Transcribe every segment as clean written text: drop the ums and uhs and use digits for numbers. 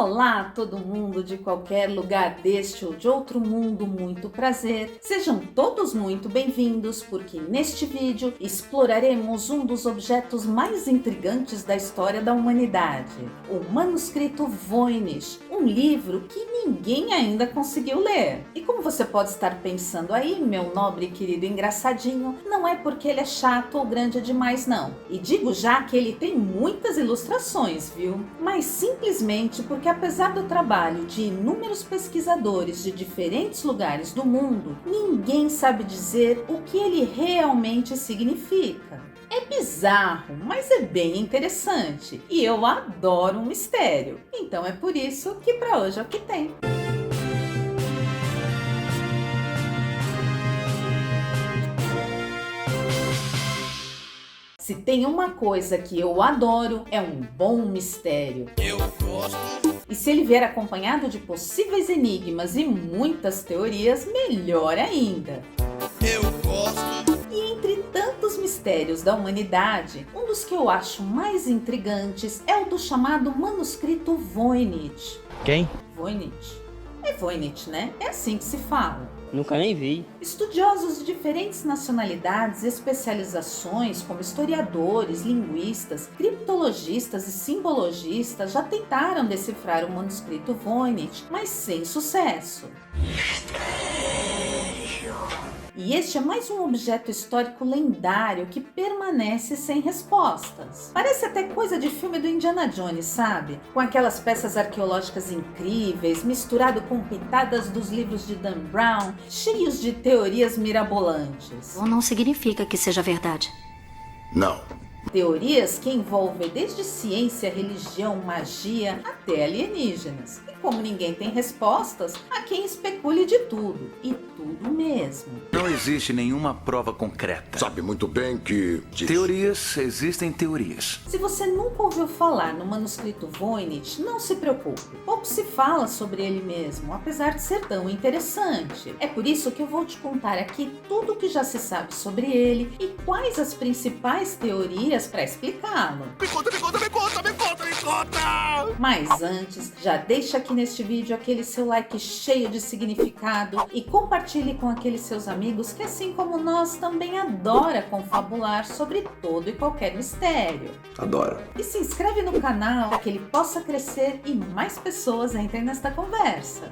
Olá, todo mundo de qualquer lugar deste ou de outro mundo, muito prazer. Sejam todos muito bem-vindos, porque neste vídeo exploraremos um dos objetos mais intrigantes da história da humanidade, o manuscrito Voynich, um livro que ninguém ainda conseguiu ler. E como você pode estar pensando aí, meu nobre e querido engraçadinho, não é porque ele é chato ou grande demais não. E digo já que ele tem muitas ilustrações, viu? Mas simplesmente porque apesar do trabalho de inúmeros pesquisadores de diferentes lugares do mundo, ninguém sabe dizer o que ele realmente significa. É bizarro, mas é bem interessante e eu adoro um mistério. Então é por isso que para hoje é o que tem. Se tem uma coisa que eu adoro, é um bom mistério. Eu gosto. E se ele vier acompanhado de possíveis enigmas e muitas teorias, melhor ainda. Eu gosto. E entre tantos mistérios da humanidade, um dos que eu acho mais intrigantes é o do chamado manuscrito Voynich. Quem? Voynich. É Voynich, né? É assim que se fala. Nunca nem vi. Estudiosos de diferentes nacionalidades e especializações, como historiadores, linguistas, criptologistas e simbologistas, já tentaram decifrar o manuscrito Voynich, mas sem sucesso. E este é mais um objeto histórico lendário que permanece sem respostas. Parece até coisa de filme do Indiana Jones, sabe? Com aquelas peças arqueológicas incríveis, misturado com pitadas dos livros de Dan Brown, cheios de teorias mirabolantes. Ou não significa que seja verdade. Não. Teorias que envolvem desde ciência, religião, magia até alienígenas. E como ninguém tem respostas, há quem especule de tudo. E tudo mesmo. Não existe nenhuma prova concreta. Sabe muito bem que... Teorias, existem teorias. Se você nunca ouviu falar no manuscrito Voynich, não se preocupe. Pouco se fala sobre ele mesmo, apesar de ser tão interessante. É por isso que eu vou te contar aqui tudo o que já se sabe sobre ele e quais as principais teorias para explicá-lo. Me conta, me conta, me conta, me conta, me conta! Mas antes, já deixa aqui neste vídeo aquele seu like cheio de significado e compartilhe com aqueles seus amigos que, assim como nós, também adora confabular sobre todo e qualquer mistério. Adoro. E se inscreve no canal para que ele possa crescer e mais pessoas entrem nesta conversa.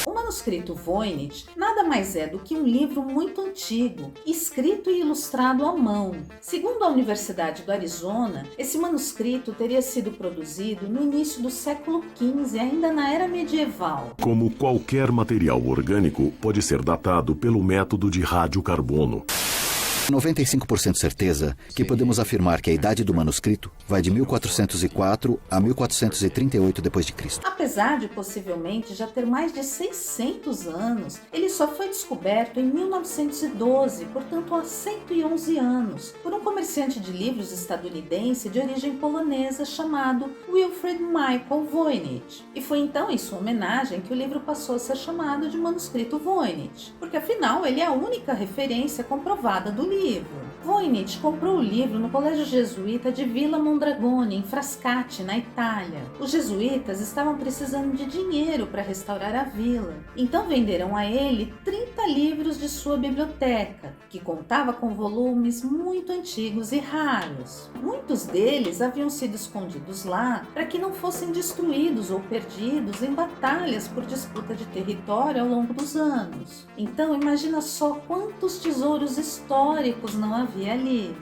O manuscrito Voynich nada mais é do que um livro muito antigo, escrito e ilustrado à mão. Segundo a Universidade do Arizona, esse manuscrito teria sido produzido no início do século XV, ainda na era medieval. Como qualquer material orgânico, pode ser datado pelo método de radiocarbono. 95% certeza que podemos afirmar que a idade do manuscrito vai de 1404 a 1438 d.C. Apesar de possivelmente já ter mais de 600 anos, ele só foi descoberto em 1912, portanto há 111 anos, por um comerciante de livros estadunidense de origem polonesa chamado Wilfred Michael Voynich. E foi então em sua homenagem que o livro passou a ser chamado de manuscrito Voynich, porque afinal ele é a única referência comprovada do livro. Voynich comprou o livro no colégio jesuíta de Villa Mondragone, em Frascati, na Itália. Os jesuítas estavam precisando de dinheiro para restaurar a vila, então venderam a ele 30 livros de sua biblioteca, que contava com volumes muito antigos e raros. Muitos deles haviam sido escondidos lá para que não fossem destruídos ou perdidos em batalhas por disputa de território ao longo dos anos. Então imagina só quantos tesouros históricos não havia ali.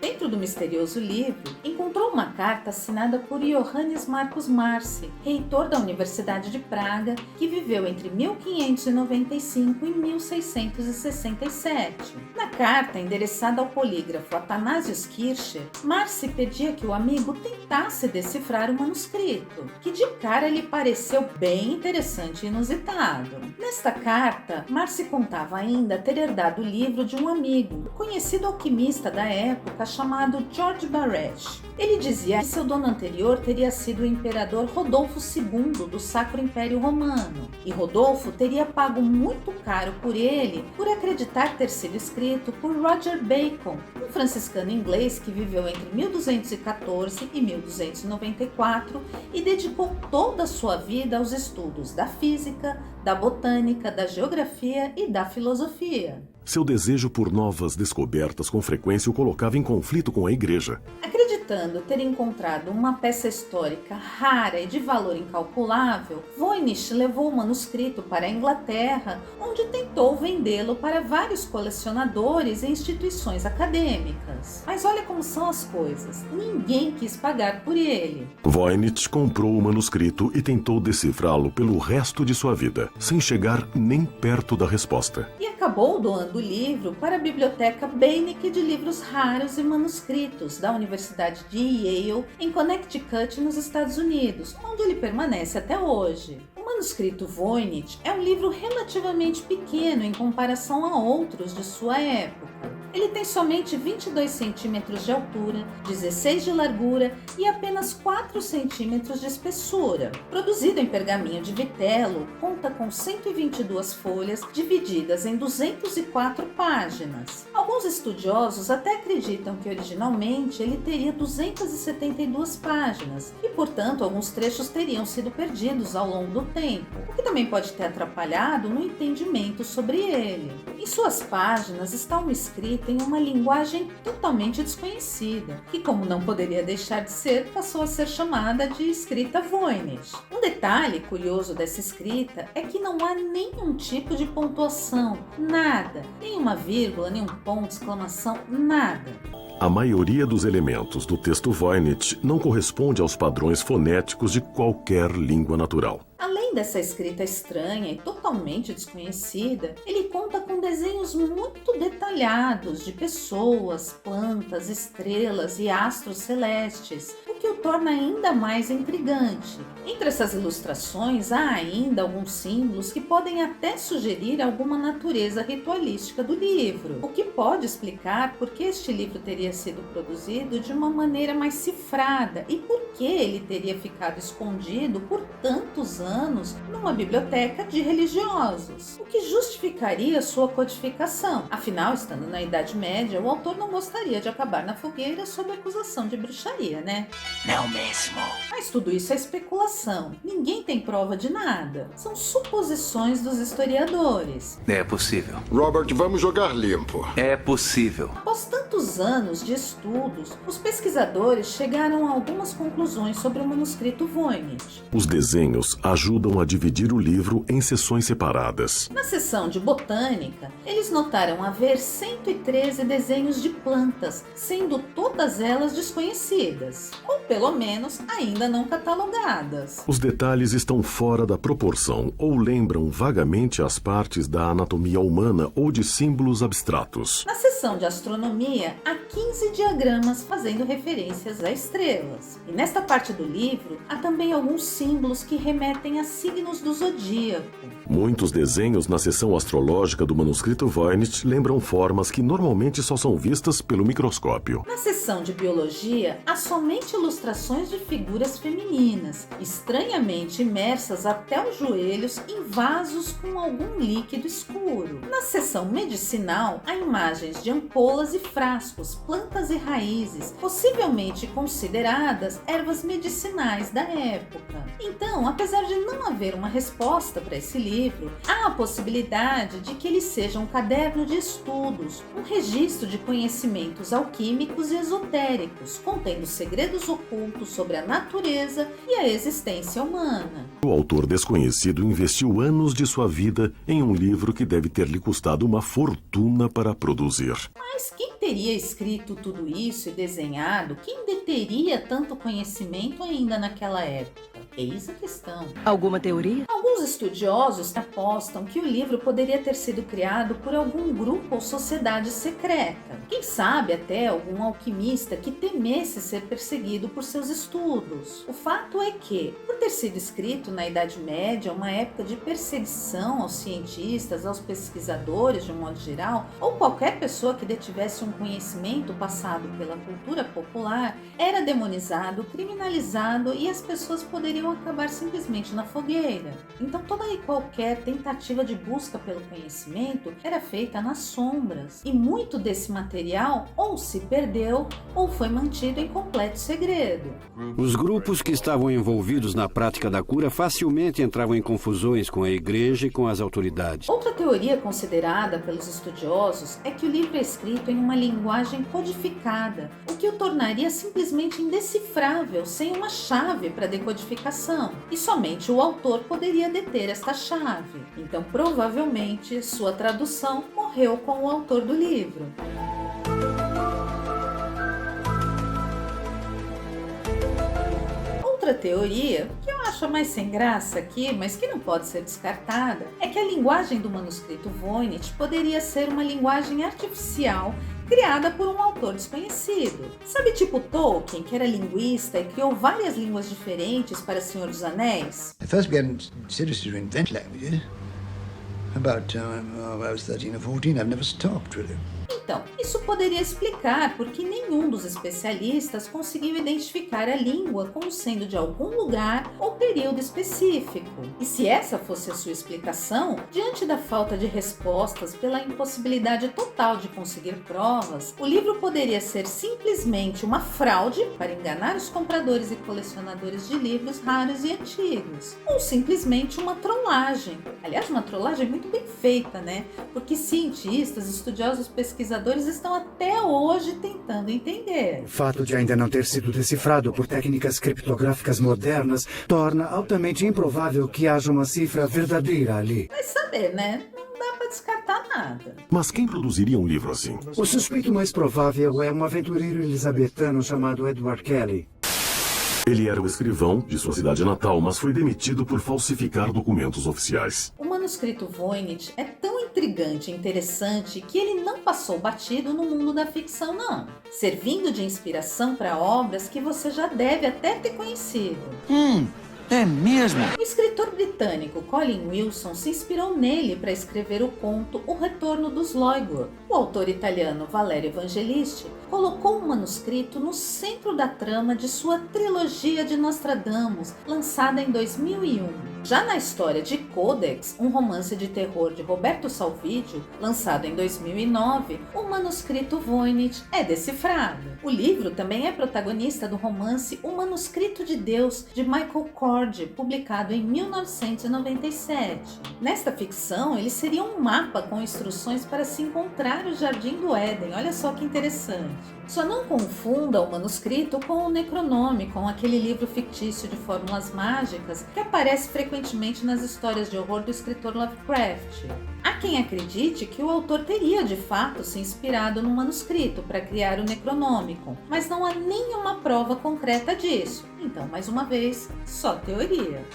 Dentro do misterioso livro, encontrou uma carta assinada por Johannes Marcus Marci, reitor da Universidade de Praga, que viveu entre 1595 e 1667. Na carta, endereçada ao polígrafo Athanasius Kircher, Marci pedia que o amigo tentasse decifrar o manuscrito, que de cara lhe pareceu bem interessante e inusitado. Nesta carta, Marci contava ainda ter herdado o livro de um amigo, conhecido alquimista da época chamado George Barrett. Ele dizia dizia que seu dono anterior teria sido o imperador Rodolfo II do Sacro Império Romano, e Rodolfo teria pago muito caro por ele por acreditar ter sido escrito por Roger Bacon, um franciscano inglês que viveu entre 1214 e 1294 e dedicou toda a sua vida aos estudos da física, da botânica, da geografia e da filosofia. Seu desejo por novas descobertas com frequência o colocava em conflito com a igreja. Acreditando ter encontrado uma peça histórica rara e de valor incalculável, Voynich levou o manuscrito para a Inglaterra, onde tentou vendê-lo para vários colecionadores e instituições acadêmicas. Mas olha como são as coisas, ninguém quis pagar por ele. Voynich comprou o manuscrito e tentou decifrá-lo pelo resto de sua vida, sem chegar nem perto da resposta. E acabou doando o livro para a Biblioteca Beinecke de Livros Raros e Manuscritos da Universidade de Yale, em Connecticut, nos Estados Unidos, onde ele permanece até hoje. O manuscrito Voynich é um livro relativamente pequeno em comparação a outros de sua época. Ele tem somente 22 centímetros de altura, 16 de largura e apenas 4 centímetros de espessura. Produzido em pergaminho de vitelo, conta com 122 folhas divididas em 204 páginas. Alguns estudiosos até acreditam que originalmente ele teria 272 páginas e, portanto, alguns trechos teriam sido perdidos ao longo do tempo, o que também pode ter atrapalhado no entendimento sobre ele. Em suas páginas está uma escrita em uma linguagem totalmente desconhecida, que, como não poderia deixar de ser, passou a ser chamada de escrita Voynich. Um detalhe curioso dessa escrita é que não há nenhum tipo de pontuação, nada, nem uma vírgula, nem um ponto de exclamação, nada. A maioria dos elementos do texto Voynich não corresponde aos padrões fonéticos de qualquer língua natural. Além dessa escrita estranha e totalmente desconhecida, ele conta com desenhos muito detalhados de pessoas, plantas, estrelas e astros celestes, o que o torna ainda mais intrigante. Entre essas ilustrações há ainda alguns símbolos que podem até sugerir alguma natureza ritualística do livro, o que pode explicar por que este livro teria sido produzido de uma maneira mais cifrada e por que ele teria ficado escondido por tantos anos numa biblioteca de religiosos, o que justificaria sua codificação. Afinal, estando na Idade Média, o autor não gostaria de acabar na fogueira sob acusação de bruxaria, né? Não mesmo. Mas tudo isso é especulação. Ninguém tem prova de nada. São suposições dos historiadores. É possível. Robert, vamos jogar limpo. É possível. Após tantos anos de estudos, os pesquisadores chegaram a algumas conclusões sobre o manuscrito Voynich. Os desenhos ajudam a dividir o livro em seções separadas. Na seção de botânica, eles notaram haver 113 desenhos de plantas, sendo todas elas desconhecidas, ou pelo menos ainda não catalogadas. Os detalhes estão fora da proporção ou lembram vagamente as partes da anatomia humana ou de símbolos abstratos. Na seção de astronomia, há 15 diagramas fazendo referências a estrelas. E nesta parte do livro, há também alguns símbolos que remetem a signos do zodíaco. Muitos desenhos na seção astrológica do manuscrito Voynich lembram formas que normalmente só são vistas pelo microscópio. Na seção de biologia, há somente ilustrações de figuras femininas, estranhamente imersas até os joelhos em vasos com algum líquido escuro. Na seção medicinal, há imagens de ampolas e frascos, plantas e raízes, possivelmente consideradas ervas medicinais da época. Então, apesar de não haver uma resposta para esse livro, há a possibilidade de que ele seja um caderno de estudos, um registro de conhecimentos alquímicos e esotéricos, contendo segredos ocultos sobre a natureza e a existência humana. O autor desconhecido investiu anos de sua vida em um livro que deve ter lhe custado uma fortuna para produzir. Mas quem teria escrito tudo isso e desenhado? Quem deteria tanto conhecimento ainda naquela época? Eis a questão. Alguma teoria? Alguns estudiosos apostam que o livro poderia ter sido criado por algum grupo ou sociedade secreta. Quem sabe até algum alquimista que temesse ser perseguido por seus estudos. O fato é que, por ter sido escrito na Idade Média, uma época de perseguição aos cientistas, aos pesquisadores de um modo geral, ou qualquer pessoa que detivesse um conhecimento passado pela cultura popular, era demonizado, criminalizado e as pessoas poderiam acabar simplesmente na fogueira. Então toda e qualquer tentativa de busca pelo conhecimento era feita nas sombras, e muito desse material ou se perdeu ou foi mantido em completo segredo. Os grupos que estavam envolvidos na prática da cura facilmente entravam em confusões com a igreja e com as autoridades. Outra teoria considerada pelos estudiosos é que o livro é escrito em uma linguagem codificada, o que o tornaria simplesmente indecifrável sem uma chave para decodificação, e somente o autor poderia deter esta chave. Então, provavelmente, sua tradução morreu com o autor do livro. Outra teoria, que eu acho mais sem graça aqui, mas que não pode ser descartada, é que a linguagem do manuscrito Voynich poderia ser uma linguagem artificial criada por um autor desconhecido. Sabe, tipo Tolkien, que era linguista e criou várias línguas diferentes para Senhor dos Anéis? At first began seriously to invent languages. About I was 13 or 14, I've never stopped really. Então, isso poderia explicar porque nenhum dos especialistas conseguiu identificar a língua como sendo de algum lugar ou período específico. E se essa fosse a sua explicação, diante da falta de respostas pela impossibilidade total de conseguir provas, o livro poderia ser simplesmente uma fraude para enganar os compradores e colecionadores de livros raros e antigos, ou simplesmente uma trollagem. Aliás, uma trollagem muito bem feita, né? Porque cientistas, estudiosos, pesquisadores estão até hoje tentando entender. O fato de ainda não ter sido decifrado por técnicas criptográficas modernas torna altamente improvável que haja uma cifra verdadeira ali. Vai saber, né? Não dá para descartar nada. Mas quem produziria um livro assim? O suspeito mais provável é um aventureiro elisabetano chamado Edward Kelly. Ele era o escrivão de sua cidade natal, mas foi demitido por falsificar documentos oficiais. O manuscrito Voynich é tão intrigante e interessante que ele não passou batido no mundo da ficção, não, servindo de inspiração para obras que você já deve até ter conhecido. É mesmo? O escritor britânico Colin Wilson se inspirou nele para escrever o conto O Retorno dos Loigor. O autor italiano Valerio Evangelisti colocou o manuscrito no centro da trama de sua trilogia de Nostradamus, lançada em 2001. Já na história de Codex, um romance de terror de Roberto Salvidio, lançado em 2009, o manuscrito Voynich é decifrado. O livro também é protagonista do romance O Manuscrito de Deus, de Michael Cord, publicado em 1997. Nesta ficção, ele seria um mapa com instruções para se encontrar o Jardim do Éden. Olha só que interessante. Só não confunda o manuscrito com o Necronomicon, aquele livro fictício de fórmulas mágicas que aparece frequentemente nas histórias de horror do escritor Lovecraft. Há quem acredite que o autor teria de fato se inspirado no manuscrito para criar o Necronomicon, mas não há nenhuma prova concreta disso. Então, mais uma vez, só teoria.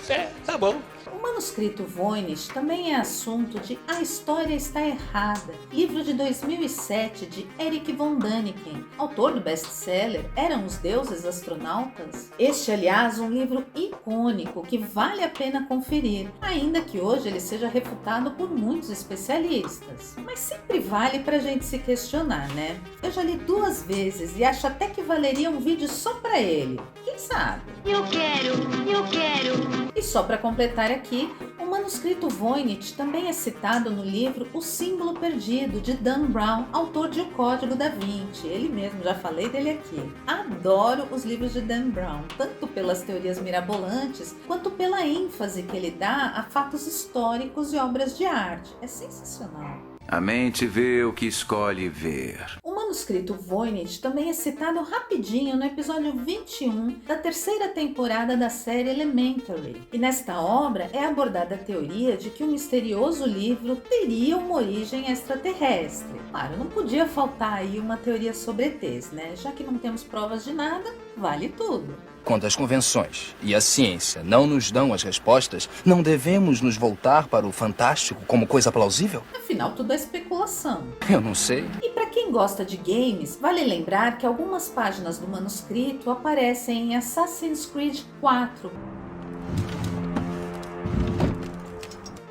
Tá bom. O manuscrito Voynich também é assunto de A História Está Errada, livro de 2007 de Eric von Däniken, autor do best-seller Eram os Deuses Astronautas? Este, aliás, um livro icônico que vale a pena conferir, ainda que hoje ele seja refutado por muitos especialistas. Mas sempre vale pra gente se questionar, né? Eu já li 2 vezes e acho até que valeria um vídeo só pra ele. Quem sabe? Eu quero! E só para completar aqui, o manuscrito Voynich também é citado no livro O Símbolo Perdido, de Dan Brown, autor de O Código da Vinci. Ele mesmo, já falei dele aqui. Adoro os livros de Dan Brown, tanto pelas teorias mirabolantes, quanto pela ênfase que ele dá a fatos históricos e obras de arte. É sensacional. A mente vê o que escolhe ver. O manuscrito Voynich também é citado rapidinho no episódio 21 da 3ª temporada da série Elementary. E nesta obra é abordada a teoria de que o misterioso livro teria uma origem extraterrestre. Claro, não podia faltar aí uma teoria sobre ETs, né? Já que não temos provas de nada, vale tudo. Quando as convenções e a ciência não nos dão as respostas, não devemos nos voltar para o fantástico como coisa plausível? Afinal, tudo é especulação. Eu não sei. E para quem gosta de games, vale lembrar que algumas páginas do manuscrito aparecem em Assassin's Creed 4.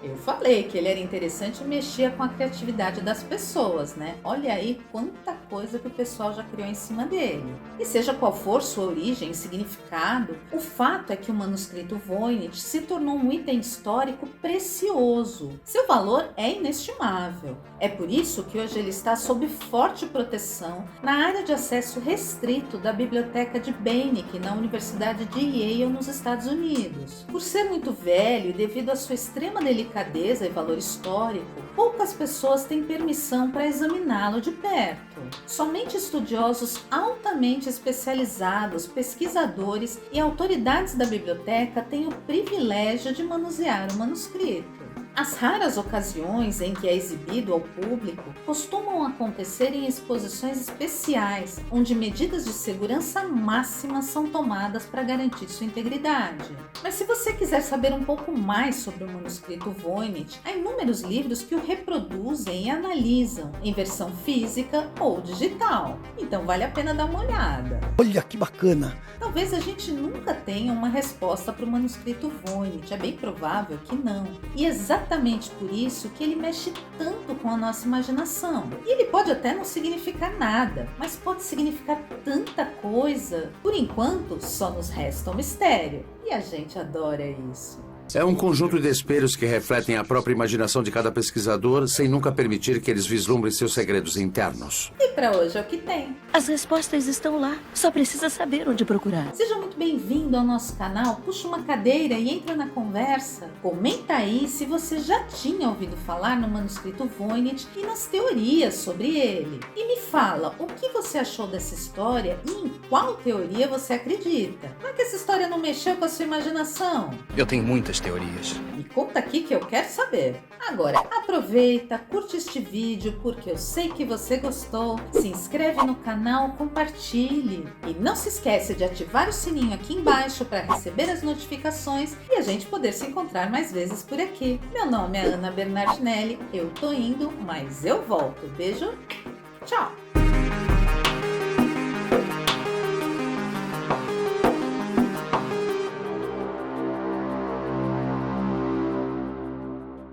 Eu falei que ele era interessante e mexia com a criatividade das pessoas, né? Olha aí quanta coisa que o pessoal já criou em cima dele. E seja qual for sua origem e significado, o fato é que o manuscrito Voynich se tornou um item histórico precioso. Seu valor é inestimável. É por isso que hoje ele está sob forte proteção na área de acesso restrito da Biblioteca de Beinecke, na Universidade de Yale, nos Estados Unidos. Por ser muito velho e devido à sua extrema delicadeza e valor histórico, poucas pessoas têm permissão para examiná-lo de perto. Somente estudiosos altamente especializados, pesquisadores e autoridades da biblioteca têm o privilégio de manusear o manuscrito. As raras ocasiões em que é exibido ao público costumam acontecer em exposições especiais, onde medidas de segurança máximas são tomadas para garantir sua integridade. Mas se você quiser saber um pouco mais sobre o manuscrito Voynich, há inúmeros livros que o reproduzem e analisam, em versão física ou digital. Então vale a pena dar uma olhada. Olha que bacana! Talvez a gente nunca tenha uma resposta para o manuscrito Voynich, é bem provável que não. E exatamente por isso que ele mexe tanto com a nossa imaginação. E ele pode até não significar nada, mas pode significar tanta coisa. Por enquanto, só nos resta um mistério. E a gente adora isso. É um conjunto de espelhos que refletem a própria imaginação de cada pesquisador, sem nunca permitir que eles vislumbrem seus segredos internos. E para hoje é o que tem. As respostas estão lá, só precisa saber onde procurar. Seja muito bem-vindo ao nosso canal, puxa uma cadeira e entra na conversa. Comenta aí se você já tinha ouvido falar no manuscrito Voynich e nas teorias sobre ele. E me fala o que você achou dessa história e em qual teoria você acredita. Como é que essa história não mexeu com a sua imaginação? Eu tenho muitas teorias. Me conta aqui que eu quero saber. Agora, aproveita, curte este vídeo porque eu sei que você gostou. Se inscreve no canal, compartilhe. E não se esquece de ativar o sininho aqui embaixo para receber as notificações e a gente poder se encontrar mais vezes por aqui. Meu nome é Ana Bernardinelli, eu tô indo, mas eu volto. Beijo, tchau!